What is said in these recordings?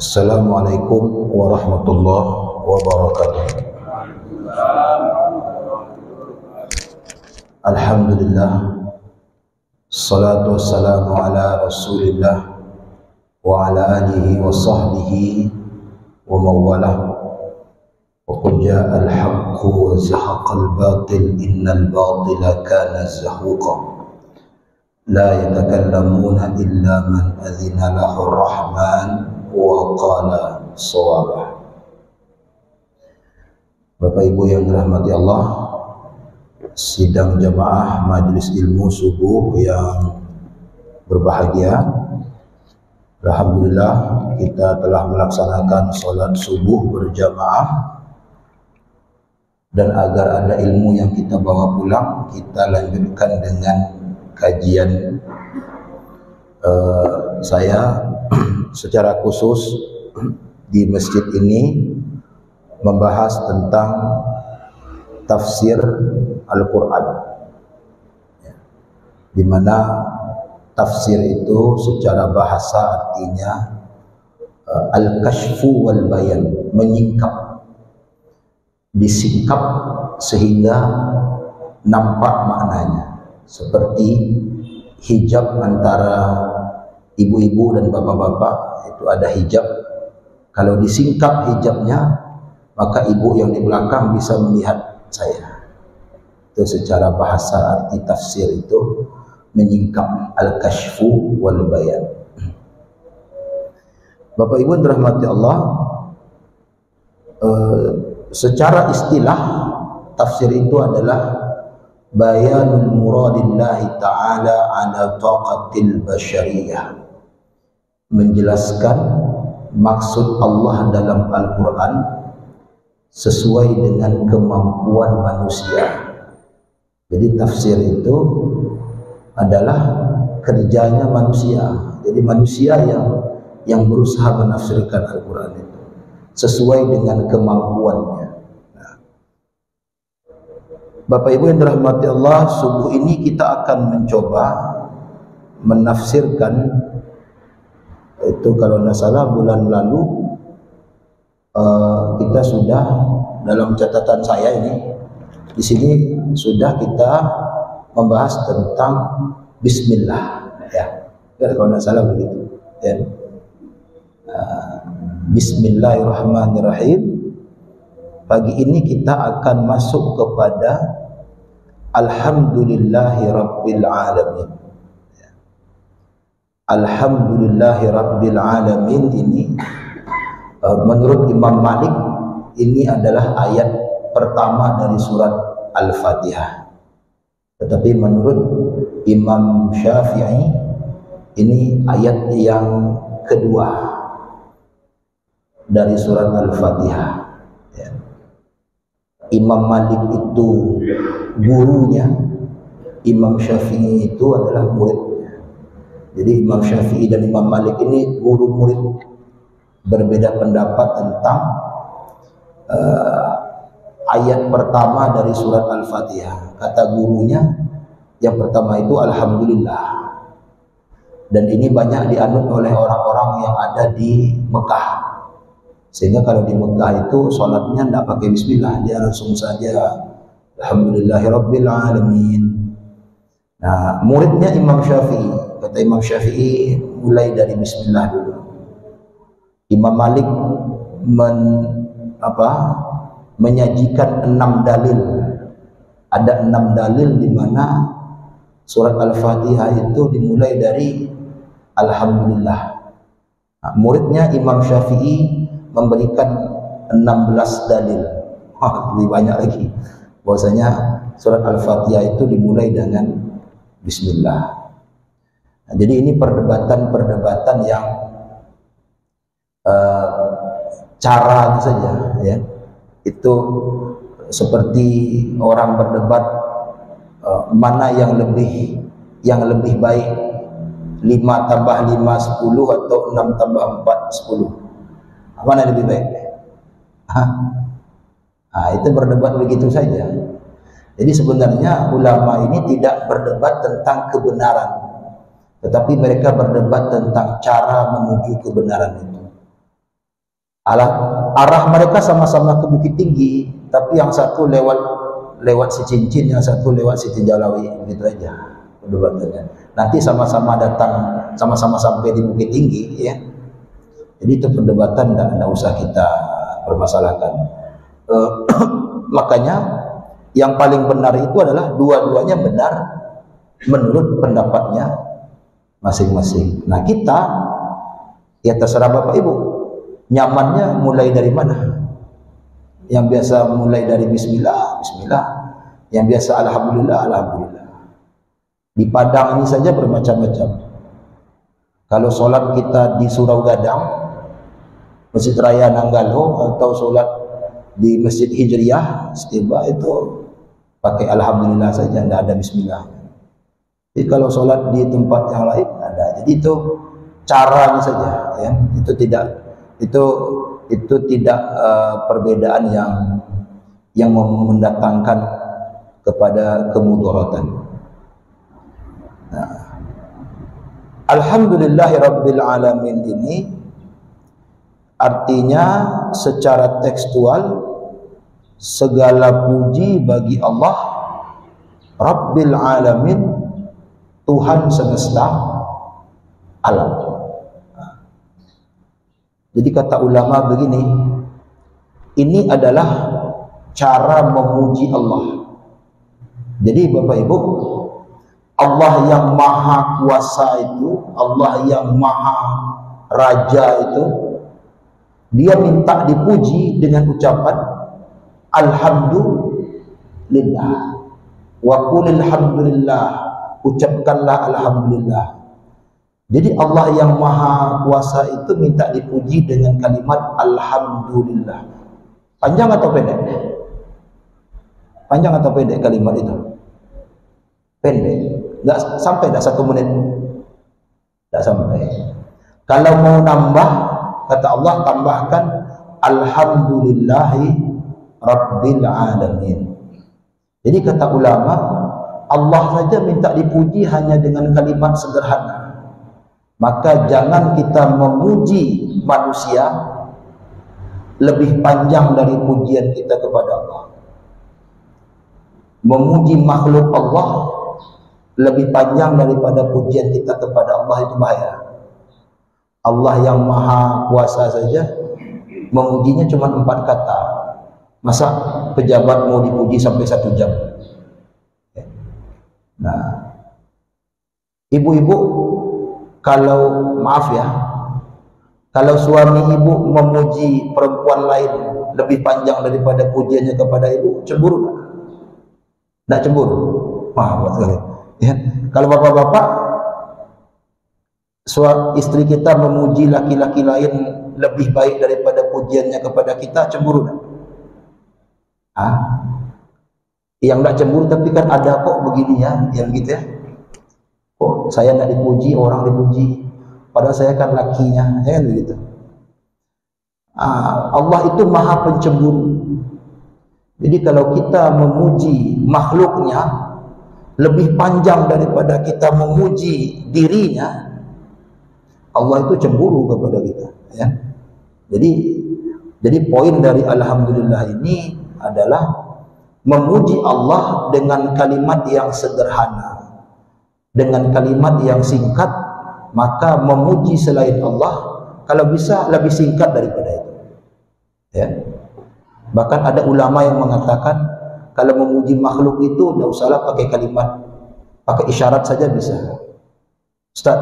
Assalamualaikum warahmatullahi wabarakatuh. Alhamdulillah, salatu wassalamu ala rasulillah wa ala alihi wa sahbihi wa mawalah. Wa qul ja'al haqqu wa zahaqal batil innal batila kana zahuqa. La yatakallamuna illa man adhina lahu rahman wa qala shawabah. Bapak Ibu yang dirahmati Allah, sidang jamaah majelis ilmu subuh yang berbahagia, alhamdulillah kita telah melaksanakan sholat subuh berjamaah. Dan agar ada ilmu yang kita bawa pulang, kita lanjutkan dengan kajian saya secara khusus di masjid ini membahas tentang tafsir Al-Quran, di mana tafsir itu secara bahasa artinya al-kashfu wal bayan, menyingkap, disingkap sehingga nampak maknanya. Seperti hijab antara ibu-ibu dan bapak-bapak, itu ada hijab. Kalau disingkap hijabnya, maka ibu yang di belakang bisa melihat saya. Itu secara bahasa arti tafsir itu menyingkap, al-kashfu wal bayan. Bapak Ibu yang dirahmati Allah, secara istilah tafsir itu adalah bayanul muradillahi ta'ala ala taqatil basyariyah, menjelaskan maksud Allah dalam Al-Quran sesuai dengan kemampuan manusia. Jadi tafsir itu adalah kerjanya manusia. Jadi manusia yang berusaha menafsirkan Al-Quran itu sesuai dengan kemampuannya. Bapak Ibu yang dirahmati Allah, subuh ini kita akan mencoba menafsirkan, itu kalau tidak salah bulan lalu kita sudah, dalam catatan saya ini di sini sudah kita membahas tentang Bismillah, ya kalau tidak salah begitu, ya. Bismillahirrahmanirrahim. Pagi ini kita akan masuk kepada Alhamdulillahi Rabbil Alamin. Alhamdulillahi Rabbil Alamin ini menurut Imam Malik ini adalah ayat pertama dari surat Al-Fatihah. Tetapi menurut Imam Syafi'i ini ayat yang kedua dari surat Al-Fatihah. Imam Malik itu gurunya, Imam Syafi'i itu adalah muridnya. Jadi Imam Syafi'i dan Imam Malik ini guru murid, berbeda pendapat tentang ayat pertama dari surat Al-Fatihah. Kata gurunya yang pertama itu Alhamdulillah, dan ini banyak dianut oleh orang-orang yang ada di Mekah. Sehingga kalau di Mekah itu sholatnya tidak pakai bismillah, dia langsung saja Alhamdulillahirabbil alamin. Nah, muridnya Imam Syafi'i, kata Imam Syafi'i mulai dari bismillah dulu. Imam Malik menyajikan 6 dalil. Ada 6 dalil di mana surat Al-Fatihah itu dimulai dari Alhamdulillah. Nah, muridnya Imam Syafi'i memberikan 16 dalil. Lebih banyak lagi. Bahwasanya surat Al-Fatihah itu dimulai dengan Bismillah. Nah, jadi ini perdebatan yang caranya saja, ya. Itu seperti orang berdebat mana yang lebih baik, 5 tambah 5 10 atau 6 tambah 4 10. Mana lebih baik? Itu berdebat begitu saja. Jadi sebenarnya ulama ini tidak berdebat tentang kebenaran, tetapi mereka berdebat tentang cara menuju kebenaran itu. arah mereka sama-sama ke Bukit Tinggi, tapi yang satu lewat si Cincin, yang satu lewat si Tinjalawi, begitu aja perdebatannya. Nanti sama-sama datang, sama-sama sampai di Bukit Tinggi, ya. Jadi itu perdebatan tidak usah kita permasalahkan. Makanya yang paling benar itu adalah dua-duanya benar menurut pendapatnya masing-masing. Nah kita, ya terserah Bapak Ibu, nyamannya mulai dari mana? Yang biasa mulai dari Bismillah, Bismillah. Yang biasa Alhamdulillah, Alhamdulillah. Di Padang ini saja bermacam-macam. Kalau sholat kita di Surau Gadang, Masjid Raya Nanggalo, atau sholat di Masjid Hijriyah setiba, itu pakai Alhamdulillah saja, tidak ada Bismillah. Jadi kalau sholat di tempat yang lain ada. Jadi itu caranya saja, ya. Itu tidak perbedaan yang mendatangkan kepada kemudaratan. Nah, Alhamdulillahirabbil alamin ini artinya secara tekstual segala puji bagi Allah Rabbil alamin, Tuhan semesta alam. Jadi kata ulama begini, ini adalah cara memuji Allah. Jadi Bapak Ibu, Allah yang maha kuasa itu, Allah yang maha raja itu, dia minta dipuji dengan ucapan Alhamdulillah. Wa qulil hamdulillah, ucapkanlah Alhamdulillah. Jadi Allah yang maha kuasa itu minta dipuji dengan kalimat Alhamdulillah. Panjang atau pendek? Panjang atau pendek kalimat itu? Pendek. Enggak sampai, dah 1 menit. Enggak sampai. Kalau mau nambah, kata Allah, tambahkan Alhamdulillahi Rabbil alamin. Jadi kata ulama, Allah saja minta dipuji hanya dengan kalimat sederhana. Maka jangan kita memuji manusia lebih panjang dari pujian kita kepada Allah. Memuji makhluk Allah lebih panjang daripada pujian kita kepada Allah, itu bahaya. Allah yang maha kuasa saja memujinya cuma 4 kata. Masa pejabat mau dipuji sampai 1 jam? Nah, ibu-ibu, kalau maaf ya, kalau suami ibu memuji perempuan lain lebih panjang daripada pujiannya kepada ibu, cemburu tak? Tidak cemburu? Maaf sekali. Ya. Kalau bapak-bapak, istri kita memuji laki-laki lain lebih baik daripada pujiannya kepada kita, cemburu tak? Yang tidak cemburu tapi kan ada kok begini ya, yang gitu ya. Kok saya tidak dipuji, orang dipuji, padahal saya kan lakinya, ya kan begitu. Allah itu maha pencemburu. Jadi kalau kita memuji makhluknya lebih panjang daripada kita memuji dirinya, Allah itu cemburu kepada kita, ya. Jadi poin dari Alhamdulillah ini adalah memuji Allah dengan kalimat yang sederhana, dengan kalimat yang singkat. Maka memuji selain Allah kalau bisa lebih singkat daripada itu, ya. Bahkan ada ulama yang mengatakan kalau memuji makhluk itu tidak usahlah pakai kalimat, pakai isyarat saja bisa. Ustaz,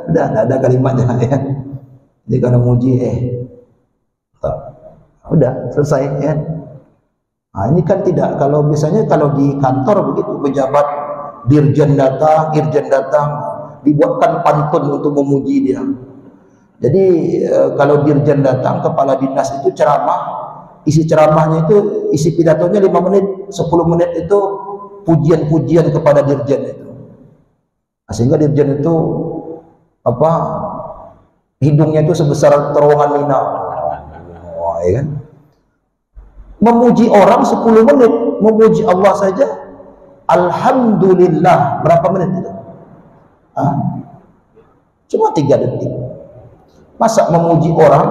udah ada kalimatnya, ya. Jadi kalau memuji udah selesai, ya. Nah, ini kan tidak. Kalau biasanya kalau di kantor begitu, pejabat dirjen datang, irjen datang, dibuatkan pantun untuk memuji dia. Jadi kalau dirjen datang, kepala dinas itu ceramah, isi ceramahnya itu, isi pidatonya 5 menit, 10 menit itu pujian-pujian kepada dirjen itu. Nah, sehingga dirjen itu hidungnya itu sebesar terowongan Mina. Wah, ya kan? Memuji orang 10 menit, memuji Allah saja Alhamdulillah berapa menit itu? Cuma 3 detik. Masa memuji orang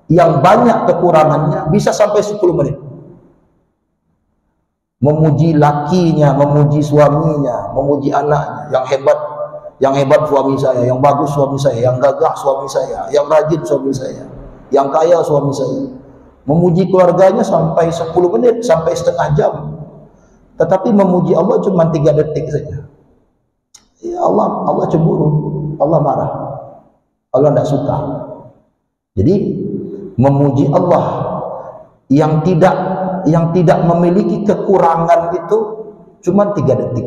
yang banyak kekurangannya bisa sampai 10 menit? Memuji lakinya, memuji suaminya, memuji anaknya, yang hebat suami saya, yang bagus suami saya, yang gagah suami saya, yang rajin suami saya, yang kaya suami saya. Memuji keluarganya sampai 10 menit, sampai setengah jam. Tetapi memuji Allah cuma 3 detik saja. Ya Allah cemburu, Allah marah, Allah tidak suka. Jadi memuji Allah yang tidak memiliki kekurangan itu cuma 3 detik.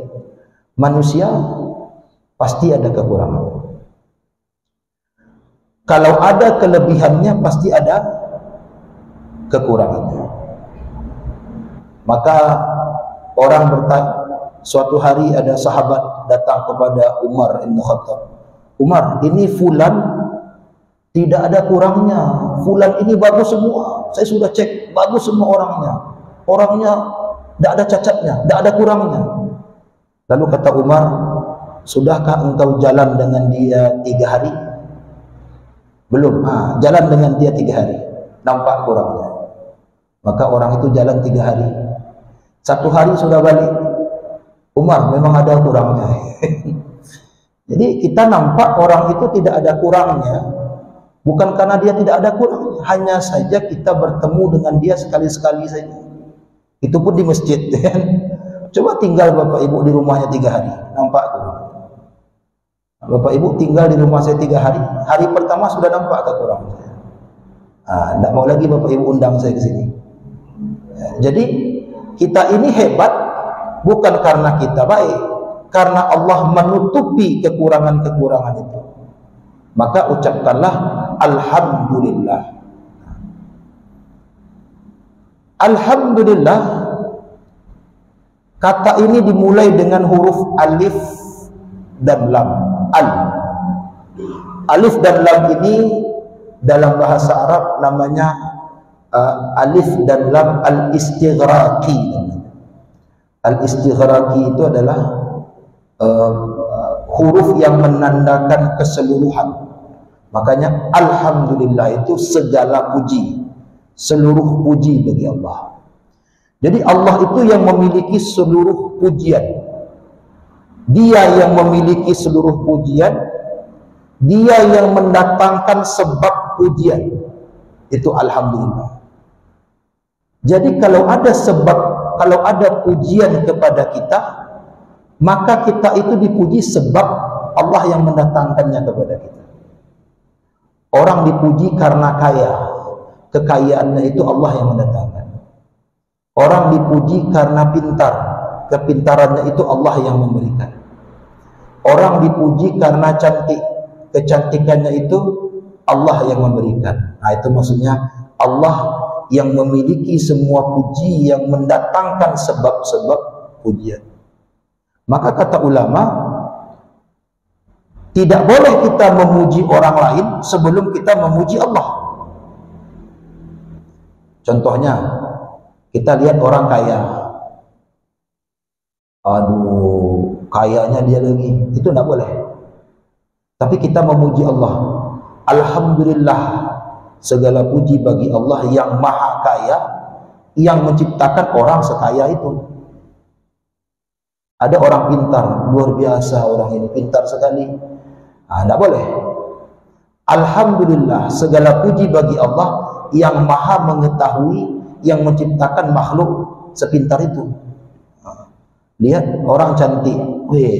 Manusia pasti ada kekurangan. Kalau ada kelebihannya pasti ada kekurangannya. Maka orang bertanya, suatu hari ada sahabat datang kepada Umar bin Khattab. Umar, ini fulan tidak ada kurangnya. Fulan ini bagus semua. Saya sudah cek, bagus semua orangnya. Orangnya tidak ada cacatnya, tidak ada kurangnya. Lalu kata Umar, sudahkah engkau jalan dengan dia 3 hari? Belum. Jalan dengan dia 3 hari, nampak kurangnya. Maka orang itu jalan 3 hari. 1 hari sudah balik. Umar, memang ada kurangnya. Jadi kita nampak orang itu tidak ada kurangnya, bukan karena dia tidak ada kurangnya, hanya saja kita bertemu dengan dia sekali-sekali saja. Itu pun di masjid. Coba tinggal Bapak Ibu di rumahnya 3 hari, nampak kurang. Bapak Ibu tinggal di rumah saya 3 hari, hari pertama sudah nampak kekurangan saya. Tidak mau lagi Bapak Ibu undang saya ke sini. Jadi kita ini hebat bukan karena kita baik, karena Allah menutupi kekurangan-kekurangan itu. Maka ucapkanlah alhamdulillah. Alhamdulillah, kata ini dimulai dengan huruf alif dan lam. Alif dan lam ini dalam bahasa Arab namanya alif dan lam al-istighraqi. Al-istighraqi itu adalah huruf yang menandakan keseluruhan. Makanya alhamdulillah itu segala puji, seluruh puji bagi Allah. Jadi Allah itu yang memiliki seluruh pujian. Dia yang memiliki seluruh pujian, dia yang mendatangkan sebab pujian. Itu alhamdulillah. Jadi kalau ada sebab, kalau ada pujian kepada kita, maka kita itu dipuji sebab Allah yang mendatangkannya kepada kita. Orang dipuji karena kaya, kekayaannya itu Allah yang mendatangkan. Orang dipuji karena pintar, kepintarannya itu Allah yang memberikan. Orang dipuji karena cantik, kecantikannya itu Allah yang memberikan. Nah, itu maksudnya Allah yang memiliki semua puji, yang mendatangkan sebab-sebab pujian. Maka kata ulama, tidak boleh kita memuji orang lain sebelum kita memuji Allah. Contohnya, kita lihat orang kaya. Aduh, kayanya dia lagi. Itu tidak boleh. Tapi kita memuji Allah. Alhamdulillah, segala puji bagi Allah yang maha kaya, yang menciptakan orang sekaya itu. Ada orang pintar, luar biasa orang ini, pintar sekali. Tidak boleh. Alhamdulillah, segala puji bagi Allah yang maha mengetahui, yang menciptakan makhluk sepintar itu. Lihat orang cantik,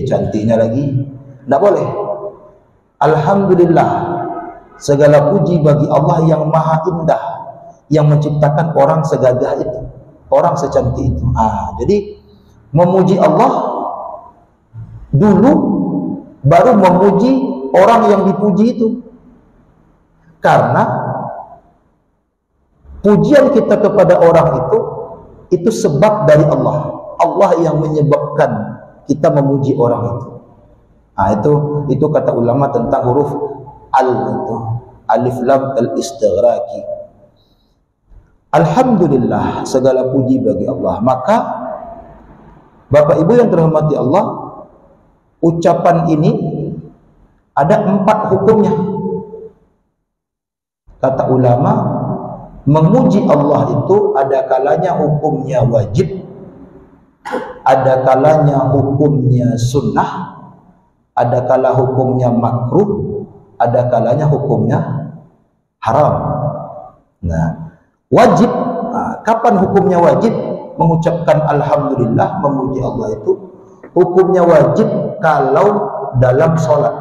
cantiknya lagi. Tidak boleh. Alhamdulillah, segala puji bagi Allah yang maha indah, yang menciptakan orang segagah itu, orang secantik itu. Jadi memuji Allah dulu, baru memuji orang yang dipuji itu. Karena pujian kita kepada orang itu sebab dari Allah. Allah yang menyebabkan kita memuji orang itu. Itu kata ulama tentang huruf itu alif lam al-istighraqi. Alhamdulillah, segala puji bagi Allah. Maka Bapak Ibu yang terhormati Allah, ucapan ini ada 4 hukumnya. Kata ulama, memuji Allah itu ada kalanya hukumnya wajib, ada kalanya hukumnya sunnah, ada kala hukumnya makruh, ada kalanya hukumnya haram. Nah, wajib, kapan hukumnya wajib? Mengucapkan alhamdulillah, memuji Allah itu hukumnya wajib kalau dalam sholat.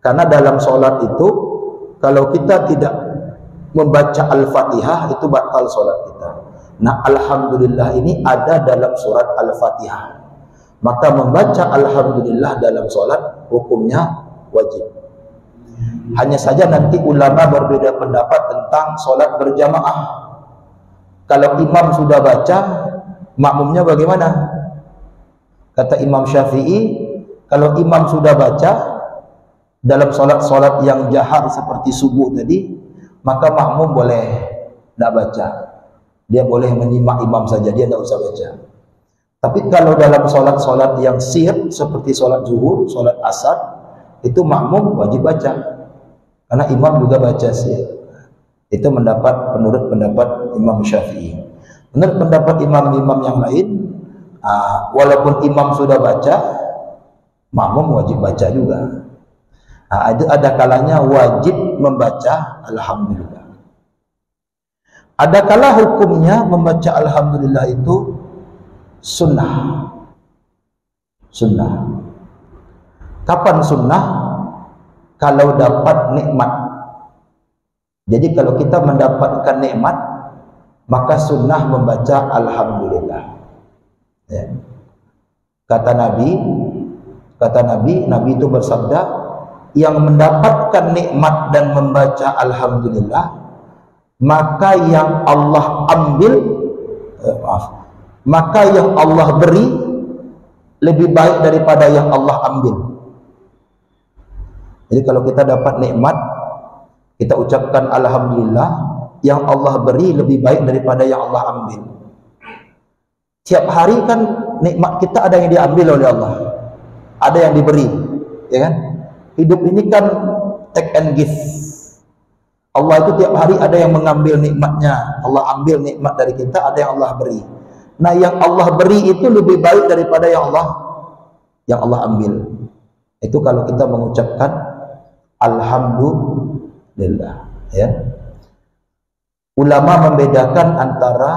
Karena dalam sholat itu, kalau kita tidak membaca Al-Fatihah, itu batal sholat kita. Nah, alhamdulillah ini ada dalam surat Al-Fatihah. Maka membaca alhamdulillah dalam sholat hukumnya wajib. Hanya saja nanti ulama berbeda pendapat tentang sholat berjamaah. Kalau imam sudah baca, makmumnya bagaimana? Kata Imam Syafi'i, kalau imam sudah baca dalam sholat-sholat yang jahar seperti subuh tadi, maka makmum boleh tidak baca. Dia boleh menyimak imam saja, dia tidak usah baca. Tapi kalau dalam sholat-sholat yang sir seperti sholat zuhur, sholat asar, itu makmum wajib baca. Karena imam juga baca sir. Itu menurut pendapat Imam Syafi'i. Menurut pendapat imam-imam yang lain, walaupun imam sudah baca, makmum wajib baca juga. Ada kalanya wajib membaca alhamdulillah. Ada kala hukumnya membaca alhamdulillah itu sunnah. Sunnah. Kapan sunnah? Kalau dapat nikmat. Jadi kalau kita mendapatkan nikmat, maka sunnah membaca alhamdulillah. Ya. Kata Nabi itu bersabda, yang mendapatkan nikmat dan membaca alhamdulillah, maka yang Allah ambil, maka yang Allah beri lebih baik daripada yang Allah ambil. Jadi kalau kita dapat nikmat, kita ucapkan alhamdulillah, yang Allah beri lebih baik daripada yang Allah ambil. Tiap hari kan nikmat kita ada yang diambil oleh Allah, ada yang diberi, ya kan? Hidup ini kan take and give. Allah itu tiap hari ada yang mengambil nikmatnya. Allah ambil nikmat dari kita, ada yang Allah beri. Nah, yang Allah beri itu lebih baik daripada yang Allah ambil. Itu kalau kita mengucapkan alhamdulillah, ya. Ulama membedakan antara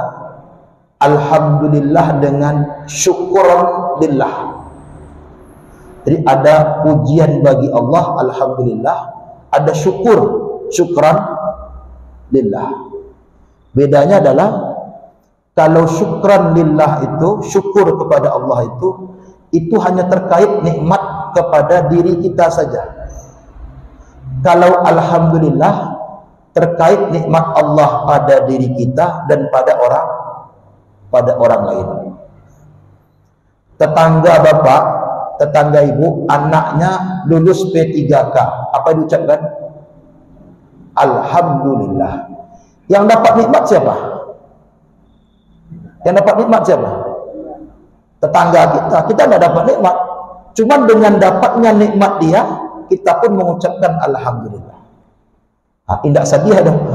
alhamdulillah dengan syukurillah. Jadi ada pujian bagi Allah, alhamdulillah, ada syukran lillah. Bedanya adalah kalau syukran lillah itu, syukur kepada Allah itu hanya terkait nikmat kepada diri kita saja. Kalau alhamdulillah terkait nikmat Allah pada diri kita dan pada orang lain. Tetangga bapak, tetangga ibu, anaknya lulus P3K, apa diucapkan? Alhamdulillah. Yang dapat nikmat siapa? Yang dapat nikmat siapa? Tetangga kita. Kita tidak dapat nikmat. Cuman dengan dapatnya nikmat dia, kita pun mengucapkan alhamdulillah. Indah sedih dong.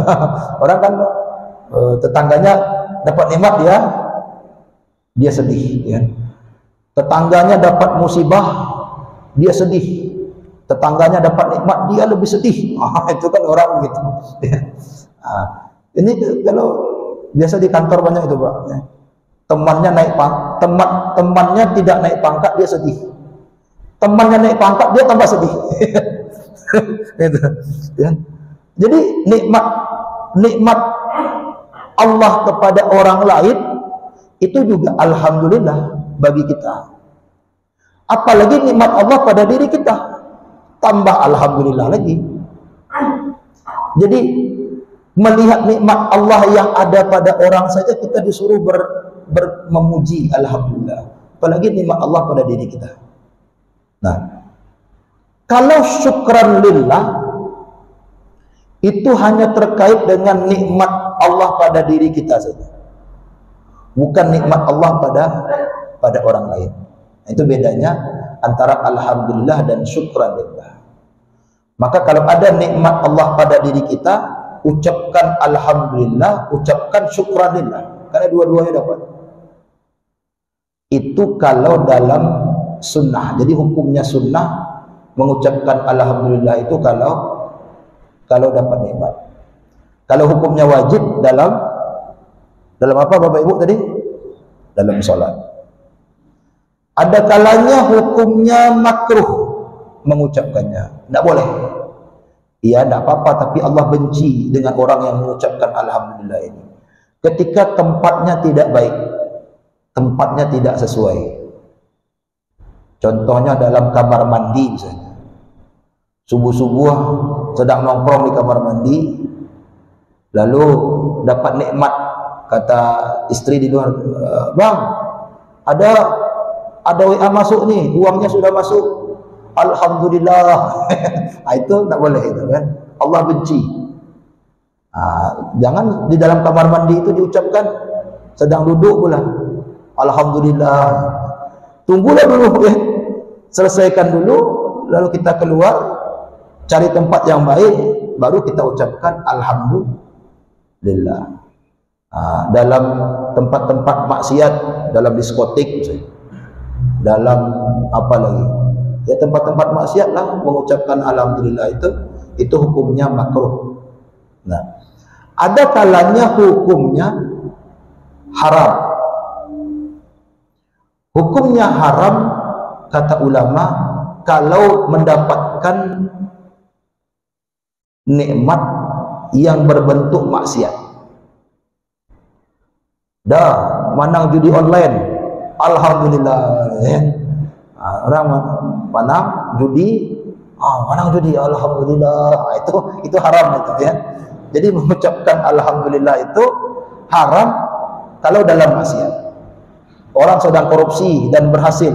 Orang kan tetangganya dapat nikmat, dia sedih, ya. Tetangganya dapat musibah, dia sedih. Tetangganya dapat nikmat, dia lebih sedih. Itu kan orang begitu. Ini kalau biasa di kantor banyak itu, Pak. Temannya naik pangkat, temannya tidak naik pangkat, dia sedih. Temannya naik pangkat, dia tambah sedih. Gitu, ya. Jadi nikmat Allah kepada orang lain itu juga alhamdulillah bagi kita. Apalagi nikmat Allah pada diri kita, tambah alhamdulillah lagi. Jadi melihat nikmat Allah yang ada pada orang saja kita disuruh memuji alhamdulillah, apalagi nikmat Allah pada diri kita. Nah, kalau syukran lillah itu hanya terkait dengan nikmat Allah pada diri kita saja, bukan nikmat Allah pada orang lain. Itu bedanya antara alhamdulillah dan syukran lillah. Maka kalau ada nikmat Allah pada diri kita, ucapkan alhamdulillah, ucapkan syukranillah, karena dua-duanya dapat. Itu kalau dalam sunnah. Jadi hukumnya sunnah mengucapkan alhamdulillah itu kalau dapat nikmat. Kalau hukumnya wajib dalam apa Bapak Ibu tadi? Dalam sholat. Ada kalanya hukumnya makruh mengucapkannya, tidak boleh. Iya, tidak apa-apa, tapi Allah benci dengan orang yang mengucapkan alhamdulillah ini. Ketika tempatnya tidak baik, tempatnya tidak sesuai. Contohnya dalam kamar mandi misalnya. Subuh-subuh sedang nongkrong di kamar mandi, lalu dapat nikmat, kata istri di luar, "Bang, ada WA masuk nih, uangnya sudah masuk. Alhamdulillah." Nah, itu tak boleh itu kan. Allah benci. Jangan di dalam kamar mandi itu diucapkan sedang duduk pula. Alhamdulillah. Tunggulah dulu ya. Selesaikan dulu, lalu kita keluar cari tempat yang baik, baru kita ucapkan alhamdulillah. Dalam tempat-tempat maksiat, dalam diskotik misalnya, dalam apa lagi, ya tempat-tempat maksiat lah, mengucapkan alhamdulillah itu hukumnya makruh. Nah, ada kalanya hukumnya haram. Hukumnya haram, kata ulama, kalau mendapatkan nikmat yang berbentuk maksiat. Dah menang judi online, alhamdulillah ya. Orang menang judi, menang judi, alhamdulillah. Itu haram itu ya. Jadi mengucapkan alhamdulillah itu haram kalau dalam maksiat. Orang sedang korupsi dan berhasil,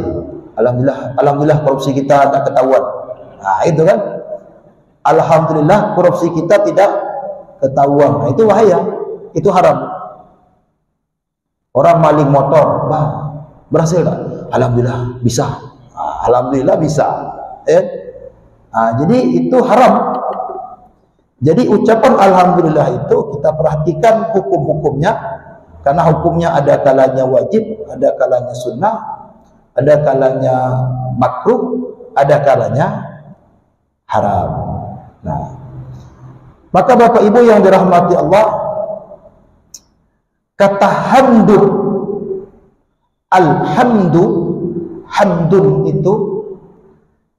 alhamdulillah korupsi kita tidak ketahuan. Itu kan, alhamdulillah korupsi kita tidak ketahuan. Itu bahaya, itu haram. Orang maling motor, berhasil tak? Alhamdulillah bisa. Alhamdulillah bisa. Jadi itu haram. Jadi ucapan alhamdulillah itu kita perhatikan hukum-hukumnya, karena hukumnya ada kalanya wajib, ada kalanya sunnah, ada kalanya makruh, ada kalanya haram. Nah, maka Bapak Ibu yang dirahmati Allah, kata hamdu, hamdun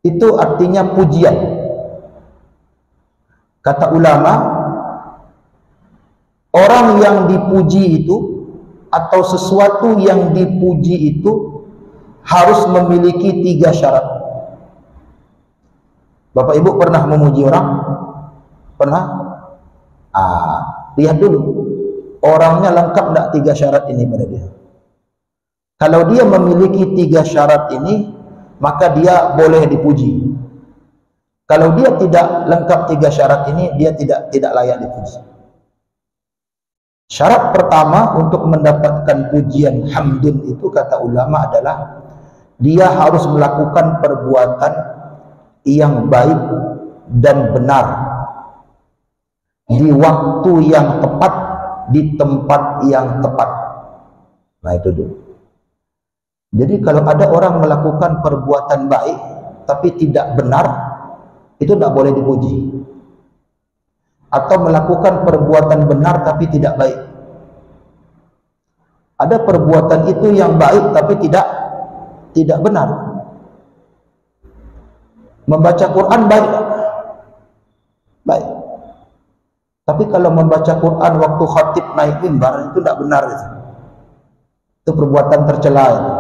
itu artinya pujian. Kata ulama, orang yang dipuji itu atau sesuatu yang dipuji itu harus memiliki 3 syarat. Bapak Ibu pernah memuji orang? Pernah? Lihat dulu orangnya lengkap enggak 3 syarat ini pada dia. Kalau dia memiliki 3 syarat ini, maka dia boleh dipuji. Kalau dia tidak lengkap 3 syarat ini, dia tidak layak dipuji. Syarat pertama untuk mendapatkan pujian hamdun itu, kata ulama, adalah dia harus melakukan perbuatan yang baik dan benar di waktu yang tepat, di tempat yang tepat. Nah, itu dulu. Jadi kalau ada orang melakukan perbuatan baik tapi tidak benar, itu tidak boleh dipuji. Atau melakukan perbuatan benar tapi tidak baik. Ada perbuatan itu yang baik tapi tidak benar. Membaca Quran baik, baik. Tapi kalau membaca Quran waktu khatib naik mimbar, itu tidak benar itu. Itu perbuatan tercela itu.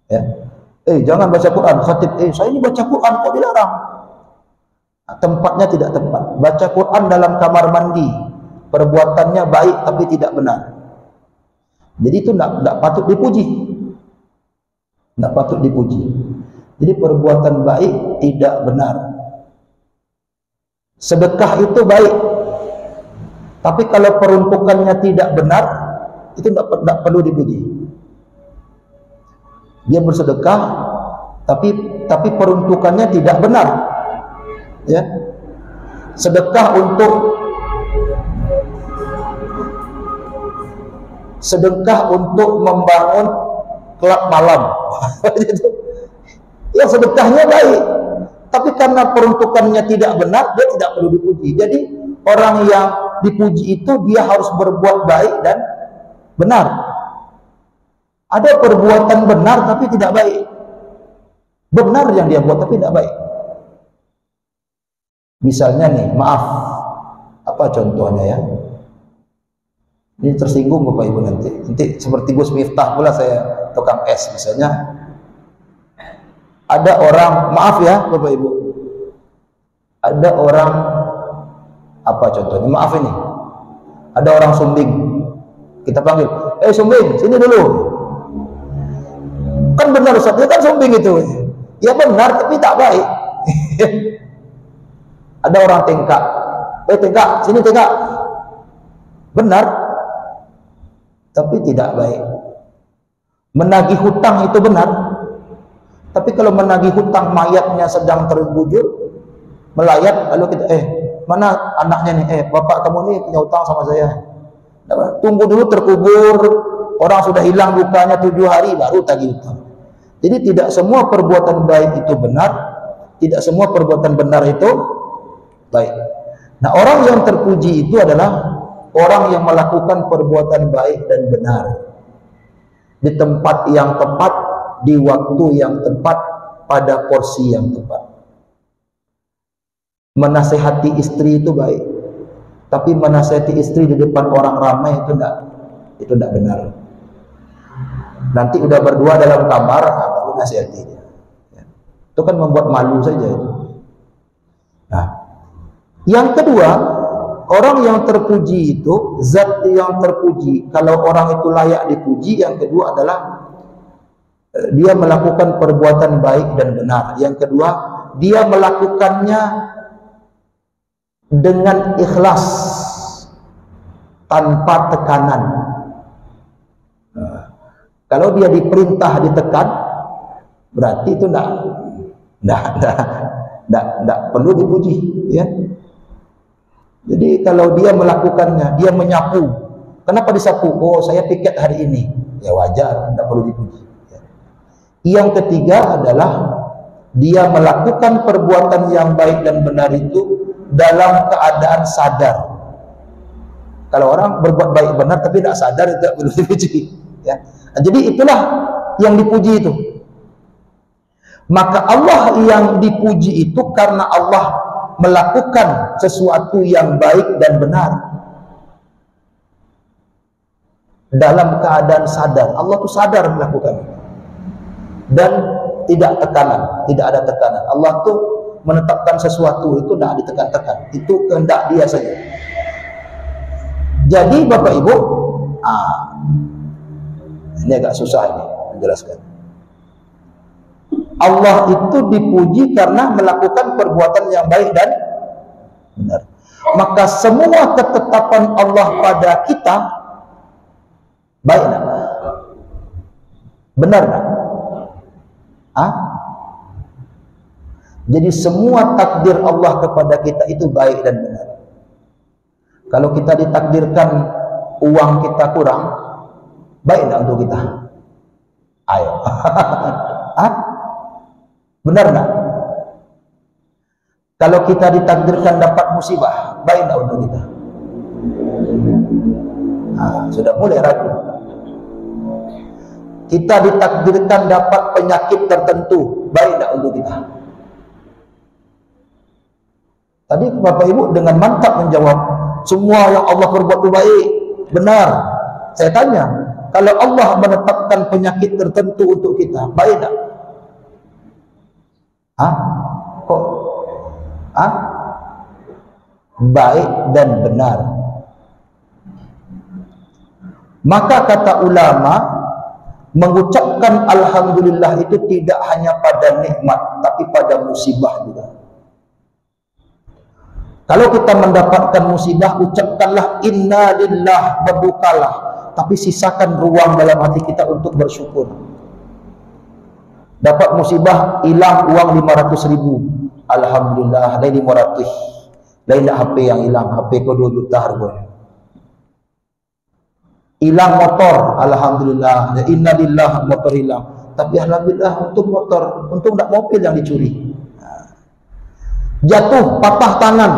Ya. Jangan baca Quran khatib. Saya ini baca Quran kok dilarang. Tempatnya tidak tepat. Baca Quran dalam kamar mandi, perbuatannya baik tapi tidak benar. Jadi itu tidak patut dipuji. Tidak patut dipuji. Jadi perbuatan baik tidak benar. Sedekah itu baik, tapi kalau peruntukannya tidak benar, itu tidak perlu dipuji. Dia bersedekah, tapi peruntukannya tidak benar. Ya. Sedekah untuk membangun klub malam. Yang sedekahnya baik, tapi karena peruntukannya tidak benar, dia tidak perlu dipuji. Jadi orang yang dipuji itu dia harus berbuat baik dan benar. Ada perbuatan benar tapi tidak baik. Benar yang dia buat tapi tidak baik. Misalnya nih, maaf, apa contohnya ya? Ini tersinggung Bapak Ibu nanti seperti Gus Miftah pula, saya tukang es misalnya. Ada orang, maaf ya Bapak Ibu, ada orang, apa contohnya, maaf ini, ada orang sumbing, kita panggil, sumbing, sini dulu. Kan benar Ustaz, dia kan sumbing itu. Ya benar tapi tak baik. Ada orang tengkak, tengkak, sini tengkak. Benar tapi tidak baik. Menagih hutang itu benar, tapi kalau menagih hutang mayatnya sedang terbujur melayat, lalu kita mana anaknya nih, bapak kamu nih punya hutang sama saya, tunggu dulu terkubur, orang sudah hilang dukanya 7 hari baru tagih hutang. Jadi tidak semua perbuatan baik itu benar, tidak semua perbuatan benar itu baik. Nah, orang yang terpuji itu adalah orang yang melakukan perbuatan baik dan benar di tempat yang tepat, di waktu yang tepat, pada porsi yang tepat. Menasehati istri itu baik, tapi menasehati istri di depan orang ramai itu tidak benar. Nanti udah berdua dalam kamar, baru nasihati dia. Itu kan membuat malu saja itu. Nah, yang kedua, orang yang terpuji itu, zat yang terpuji. Kalau orang itu layak dipuji, yang kedua adalah dia melakukan perbuatan baik dan benar. Yang kedua, dia melakukannya dengan ikhlas, tanpa tekanan. Kalau dia diperintah ditekan, berarti itu tidak perlu dipuji, ya. Jadi kalau dia melakukannya, dia menyapu. Kenapa disapu? Oh, saya piket hari ini. Ya wajar, tidak perlu dipuji. Ya. Yang ketiga adalah dia melakukan perbuatan yang baik dan benar itu dalam keadaan sadar. Kalau orang berbuat baik benar tapi tidak sadar, itu tidak perlu dipuji. Ya. Nah, jadi itulah yang dipuji itu. Maka Allah yang dipuji itu karena Allah melakukan sesuatu yang baik dan benar dalam keadaan sadar. Allah itu sadar melakukan dan tidak tekanan, tidak ada tekanan. Allah tuh menetapkan sesuatu itu tidak ditekan-tekan, itu kehendak dia saja. Jadi Bapak Ibu, ini agak susah ini menjelaskan. Allah itu dipuji karena melakukan perbuatan yang baik dan benar. Maka semua ketetapan Allah pada kita baik tak? Benar tak? Jadi semua takdir Allah kepada kita itu baik dan benar. Kalau kita ditakdirkan uang kita kurang, baik tak untuk kita? Ayo. Benar tak? Kalau kita ditakdirkan dapat musibah, baik tak untuk kita? Sudah mulai ragu. Kita ditakdirkan dapat penyakit tertentu, baik tak untuk kita? Tadi Bapak Ibu dengan mantap menjawab, semua yang Allah perbuat itu baik, benar. Saya tanya, kalau Allah menetapkan penyakit tertentu untuk kita, baik tak? Kok? Baik dan benar. Maka kata ulama, mengucapkan alhamdulillah itu tidak hanya pada nikmat, tapi pada musibah juga. Kalau kita mendapatkan musibah, ucapkanlah inna lillah, berdukalah, tapi sisakan ruang dalam hati kita untuk bersyukur. Dapat musibah, hilang uang 500.000. Alhamdulillah, lain 500. Lain tak HP yang hilang, HP kau 2 juta harganya. Hilang motor, alhamdulillah. Ya innalillah, motor hilang. Tapi alhamdulillah untuk motor, untung tak mobil yang dicuri. Jatuh, patah tangan.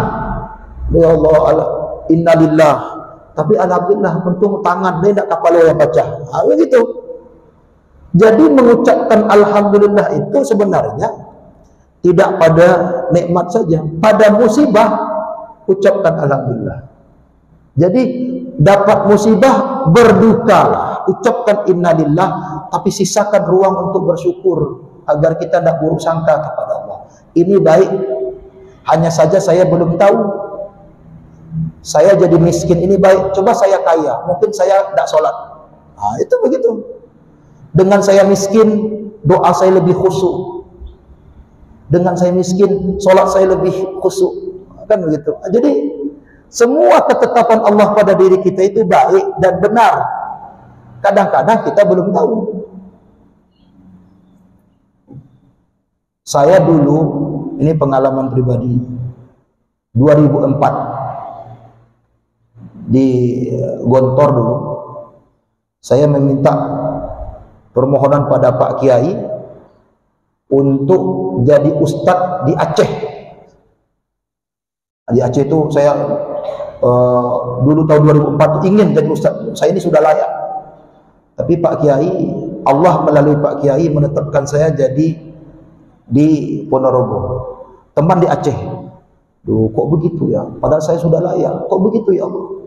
Ya Allah, innalillah. Tapi alhamdulillah untung tangan dia tak kepala yang pecah. Begitu. Jadi mengucapkan alhamdulillah itu sebenarnya tidak pada nikmat saja, pada musibah ucapkan alhamdulillah. Jadi dapat musibah berdukalah, ucapkan innalillah, tapi sisakan ruang untuk bersyukur agar kita tidak buruk sangka kepada Allah. Ini baik, hanya saja saya belum tahu. Saya jadi miskin ini baik, coba saya kaya, mungkin saya tidak sholat. Nah, itu begitu. Dengan saya miskin, doa saya lebih khusyuk. Dengan saya miskin, sholat saya lebih khusyuk. Kan begitu. Jadi semua ketetapan Allah pada diri kita itu baik dan benar. Kadang-kadang kita belum tahu. Saya dulu, ini pengalaman pribadi, 2004 di Gontor dulu, saya meminta permohonan pada Pak Kiai untuk jadi ustadz di Aceh. Di Aceh itu saya dulu tahun 2004 ingin jadi ustadz. Saya ini sudah layak. Tapi Pak Kiai, Allah melalui Pak Kiai menetapkan saya jadi di Ponorogo. Teman di Aceh. Duh, kok begitu ya? Padahal saya sudah layak. Kok begitu ya Allah?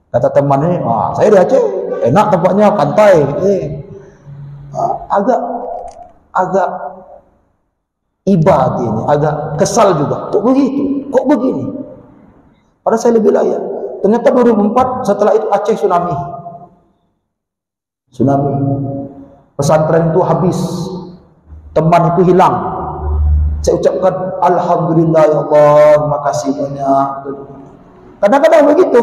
Kata teman ini, saya di Aceh, enak tempatnya, pantai. Agak iba hati ini, agak kesal juga. Kok begitu? Kok begini? Padahal saya lebih layak. Ternyata 2004 setelah itu Aceh tsunami. Pesantren itu habis. Teman itu hilang. Saya ucapkan alhamdulillah ya Allah, terima kasih banyak. Kadang-kadang begitu.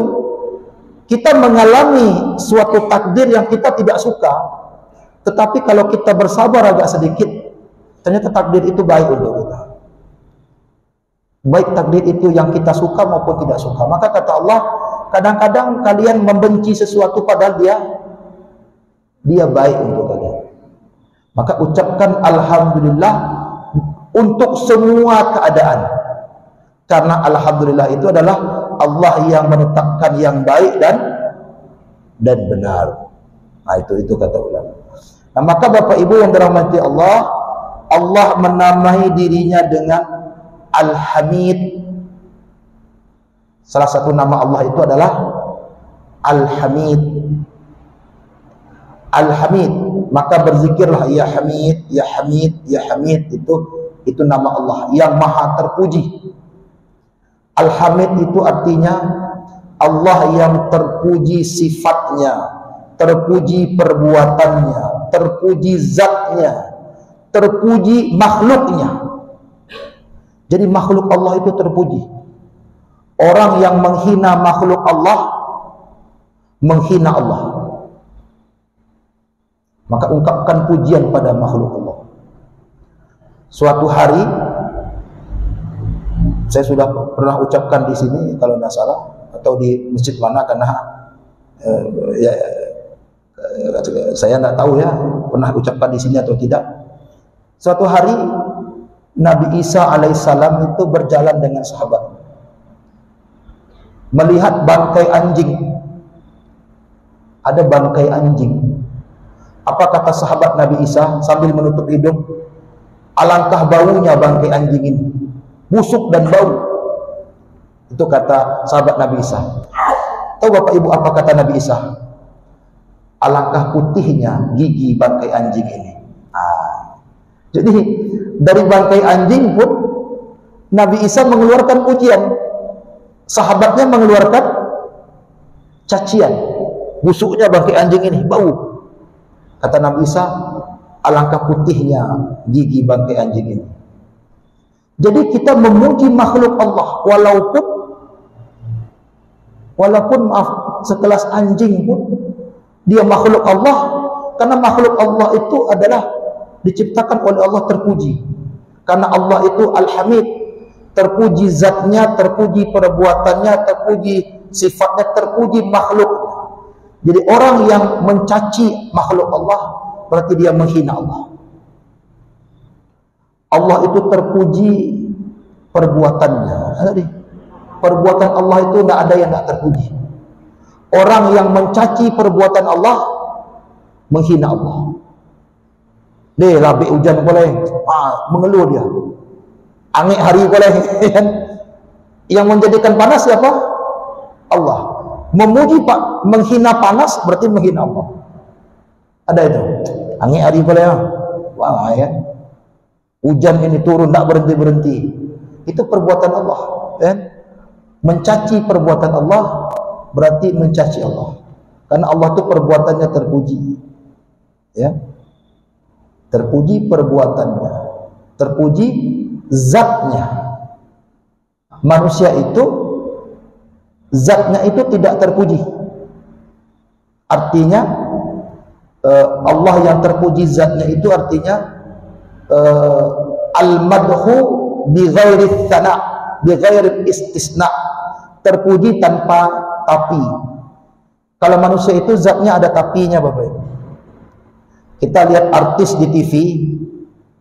Kita mengalami suatu takdir yang kita tidak suka, tetapi kalau kita bersabar agak sedikit, ternyata takdir itu baik untuk kita. Baik takdir itu yang kita suka maupun tidak suka. Maka kata Allah, kadang-kadang kalian membenci sesuatu padahal dia baik untuk kalian. Maka ucapkan alhamdulillah untuk semua keadaan. Karena alhamdulillah itu adalah Allah yang menetapkan yang baik dan benar. Nah itu kata ulama. Nah maka Bapak Ibu yang dirahmati Allah, Allah menamai dirinya dengan Al-Hamid. Salah satu nama Allah itu adalah Al-Hamid. Al-Hamid. Maka berzikirlah ya Hamid, ya Hamid, ya Hamid, itu nama Allah yang maha terpuji. Al-Hamid itu artinya Allah yang terpuji sifatnya, terpuji perbuatannya, terpuji zatnya, terpuji makhluknya. Jadi makhluk Allah itu terpuji. Orang yang menghina makhluk Allah, menghina Allah. Maka ungkapkan pujian pada makhluk Allah. Suatu hari saya sudah pernah ucapkan di sini kalau tidak salah, atau di masjid mana, karena saya tidak tahu ya pernah ucapkan di sini atau tidak. Suatu hari Nabi Isa alaihissalam itu berjalan dengan sahabat, melihat bangkai anjing. Ada bangkai anjing. Apa kata sahabat Nabi Isa sambil menutup hidung? Alangkah baunya bangkai anjing ini, busuk dan bau. Itu kata sahabat Nabi Isa. Tahu Bapak Ibu apa kata Nabi Isa? Alangkah putihnya gigi bangkai anjing ini. Jadi dari bangkai anjing pun Nabi Isa mengeluarkan pujian, sahabatnya mengeluarkan cacian. Busuknya bangkai anjing ini, bau. Kata Nabi Isa, alangkah putihnya gigi bangkai anjing ini. Jadi kita memuji makhluk Allah, walaupun maaf, sekelas anjing pun dia makhluk Allah, karena makhluk Allah itu adalah diciptakan oleh Allah terpuji. Karena Allah itu Al-Hamid, terpuji zatnya, terpuji perbuatannya, terpuji sifatnya, terpuji makhluknya. Jadi orang yang mencaci makhluk Allah berarti dia menghina Allah. Allah itu terpuji perbuatannya. Perbuatan Allah itu tidak ada yang tidak terpuji. Orang yang mencaci perbuatan Allah menghina Allah. Dia labik hujan boleh, mengeluh dia. Angin hari boleh. Yang menjadikan panas siapa? Allah. Memuji Pak, menghina panas berarti menghina Allah. Ada itu. Angin hari boleh. Wah ya. Hujan ini turun tak berhenti-berhenti. Itu perbuatan Allah. Kan? Mencaci perbuatan Allah berarti mencaci Allah. Karena Allah itu perbuatannya terpuji. Ya. Terpuji perbuatannya, terpuji zatnya. Manusia itu zatnya itu tidak terpuji. Artinya Allah yang terpuji zatnya itu artinya al-madhu bi ghairi tsana, bi ghairi istisna, terpuji tanpa tapi. Kalau manusia itu zatnya ada tapinya, Bapak Ibu. Kita lihat artis di TV,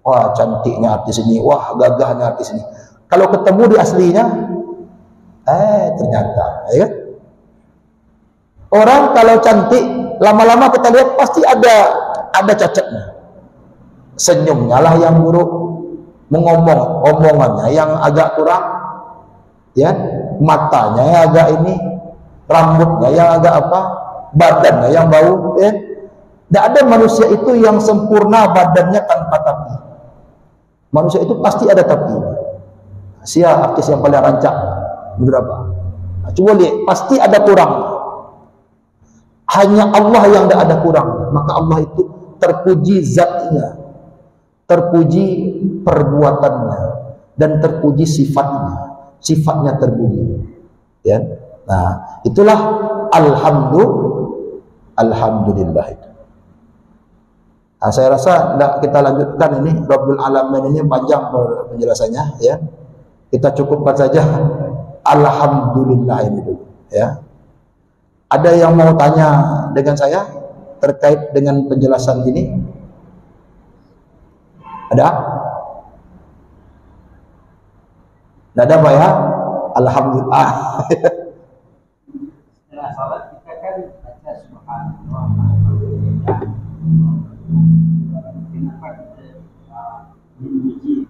wah cantiknya artis ini, wah gagahnya artis ini. Kalau ketemu di aslinya, ternyata, ya. Orang kalau cantik, lama-lama kita lihat pasti ada cacatnya. Senyumnya lah yang buruk, omongannya yang agak kurang, ya, matanya yang agak ini, rambutnya yang agak apa, badannya yang bau, ya. Tidak ada manusia itu yang sempurna badannya tanpa tapi. Manusia itu pasti ada tapi. Siapa artis yang paling rancak? Berapa? Nah, coba lihat, pasti ada kurang. Hanya Allah yang tidak ada kurang. Maka Allah itu terpuji zatnya, terpuji perbuatannya, dan terpuji sifatnya. Sifatnya terpuji. Ya. Nah, itulah alhamdulillah itu. Nah, saya rasa tidak kita lanjutkan ini Rabbul Alamin ini panjang penjelasannya, ya. Kita cukupkan saja alhamdulillah ini dulu, ya. Ada yang mau tanya dengan saya terkait dengan penjelasan ini? Ada? Tidak ada Pak ya? Alhamdulillah. Setelah salat kita kan baca subhanallah. Kenapa kita memuji?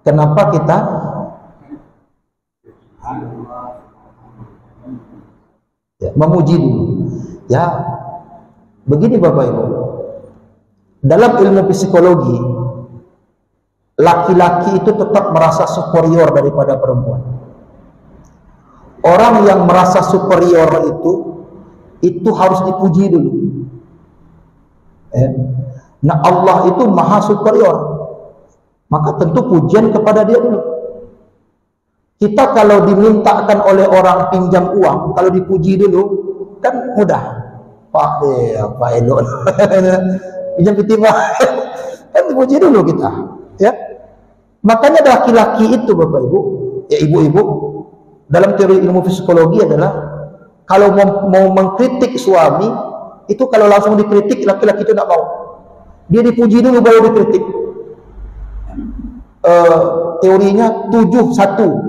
Kenapa kita memuji dulu? Ya, begini Bapak Ibu. Dalam ilmu psikologi, laki-laki itu tetap merasa superior daripada perempuan. Orang yang merasa superior itu harus dipuji dulu. Nah, Allah itu maha superior, maka tentu pujian kepada dia dulu. Kita kalau dimintakan oleh orang pinjam uang, kalau dipuji dulu kan mudah. Pak elok pinjam ketimbang kan dipuji dulu kita, ya. Makanya laki-laki itu Bapak Ibu, ya ibu-ibu, dalam teori ilmu psikologi adalah kalau mau mengkritik suami itu, kalau langsung dikritik laki-laki itu tidak mau. Dia dipuji dulu baru dikritik. Teorinya 7-1.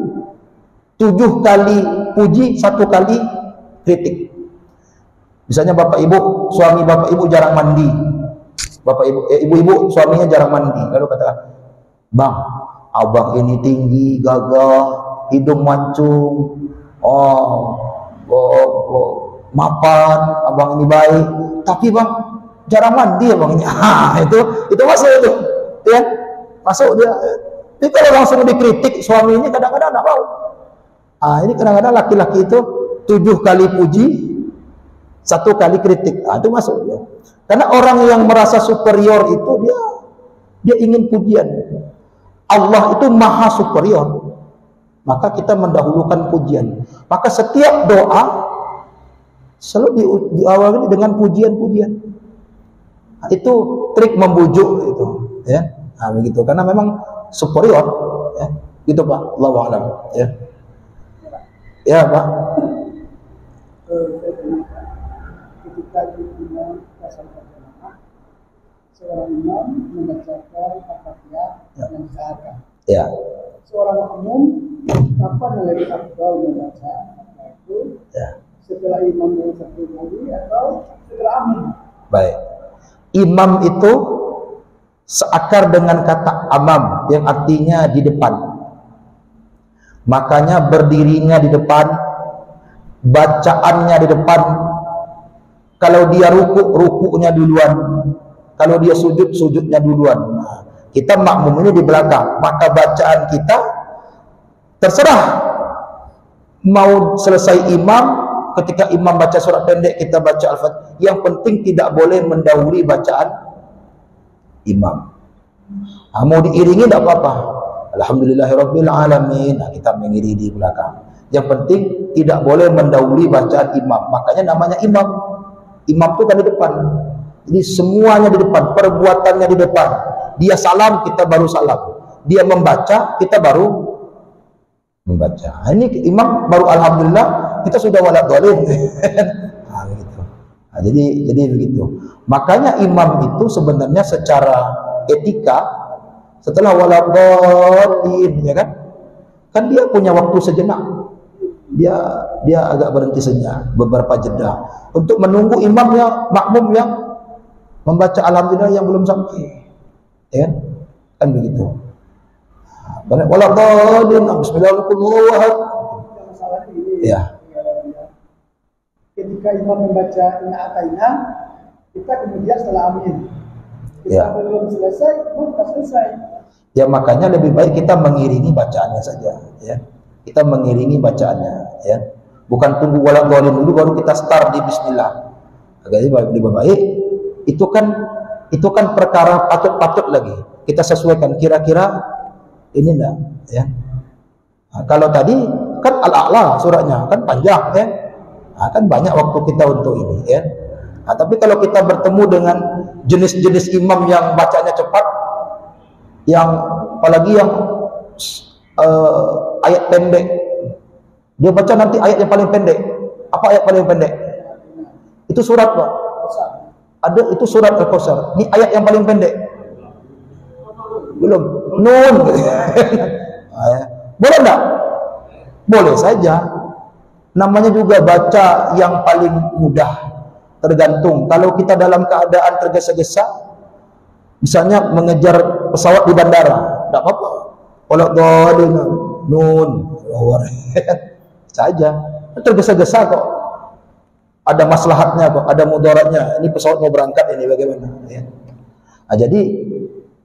7 kali puji, 1 kali kritik. Misalnya Bapak Ibu, suami Bapak Ibu jarang mandi. Bapak Ibu, ibu-ibu suaminya jarang mandi. Lalu katakan, "Bang, abang ini tinggi, gagah, hidung mancung, mapan, abang ini baik, tapi bang jarang mandi abang ini." Itu masuk itu, ya, masuk dia. Tapi kalau langsung dikritik suaminya kadang-kadang tidak mau. Ini kadang-kadang laki-laki itu 7 kali puji, 1 kali kritik. Itu masuk ya. Karena orang yang merasa superior itu dia ingin pujian. Allah itu maha superior, maka kita mendahulukan pujian. Maka setiap doa selalu diawali dengan pujian-pujian. Itu trik membujuk itu, ya. Nah, begitu. Karena memang superior, ya. Gitu Pak. Allahu a'lam, ya. Ya Pak. Ketika di imam pasal berjamaah, seorang imam membacakan Al-Fatihah yang seakan. Ya. Seorang makmum kapan yang lebih afdal membaca itu? Ya. Setelah imam yang satu kali atau setelah amin? Baik. Imam itu seakar dengan kata amam yang artinya di depan. Makanya berdirinya di depan, bacaannya di depan. Kalau dia rukunya duluan. Kalau dia sujudnya duluan. Nah, kita makmum ini di belakang. Maka bacaan kita terserah. Mau selesai imam, ketika imam baca surat pendek kita baca Al-Fatihah. Yang penting tidak boleh mendahului bacaan imam. Nah, mau diiringi tidak apa-apa. Alhamdulillahirabbil alamin. Nah, kita mengiringi di belakang. Yang penting tidak boleh mendahului bacaan imam. Makanya namanya imam. Imam itu kan di depan. Jadi semuanya di depan, perbuatannya di depan. Dia salam, kita baru salam. Dia membaca, kita baru membaca. Nah, ini imam baru alhamdulillah, kita sudah waladhdallin. Nah, begitu. Nah, jadi begitu. Makanya imam itu sebenarnya secara etika setelah waladhdallin, ya kan? Kan dia punya waktu sejenak. Dia agak berhenti sejenak, beberapa jeda untuk menunggu imamnya, makmum yang membaca alhamdulillah yang belum sampai. Ya. Kan begitu. Waladhdallin, bismillahirrahmanirrahim. Masalah ini. Ya. Ketika imam membaca inna ataina, kita kemudian setelah amin. Kita Ya. belum selesai, imam sudah selesai. Ya, makanya lebih baik kita mengiringi bacaannya saja, ya. Kita mengiringi bacaannya, ya. Bukan tunggu waladhdallin dulu baru kita start di bismillah. Agak lebih baik. Itu kan perkara patut-patut lagi. Kita sesuaikan kira-kira ini enggak, ya. Nah, kalau tadi kan al-a'la suratnya kan panjang, ya. Nah, kan banyak waktu kita untuk ini, ya. Nah, tapi kalau kita bertemu dengan jenis-jenis imam yang bacanya cepat, yang apalagi yang ayat pendek, dia baca nanti ayat yang paling pendek. Apa ayat paling pendek? Itu surat Pak. Ada itu surat Al-Kautsar. Ini ayat yang paling pendek. Belum. Nun. Boleh enggak? Boleh saja. Namanya juga baca yang paling mudah. Tergantung. Kalau kita dalam keadaan tergesa-gesa, misalnya mengejar pesawat di bandara, enggak apa-apa. Waladhdallin, nun, saja. Tergesa-gesa kok. Ada maslahatnya kok, ada mudaratnya. Ini pesawat mau berangkat ini bagaimana? Ya. Nah, jadi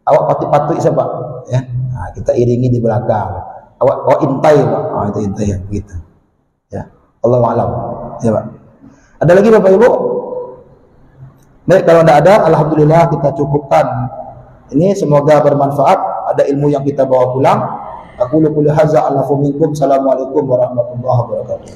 awak patuh-patuh siapa? Ya. Nah, kita iringi di belakang. Awak intai Pak. Ah, itu intai ya, begitu. Ya. Allahu a'lam. Ya Pak. Ada lagi Bapak Ibu? Baik, kalau tidak ada, alhamdulillah kita cukupkan. Ini semoga bermanfaat. Ada ilmu yang kita bawa pulang. Aku qulu hadza, alafu minkum. Assalamualaikum warahmatullahi wabarakatuh.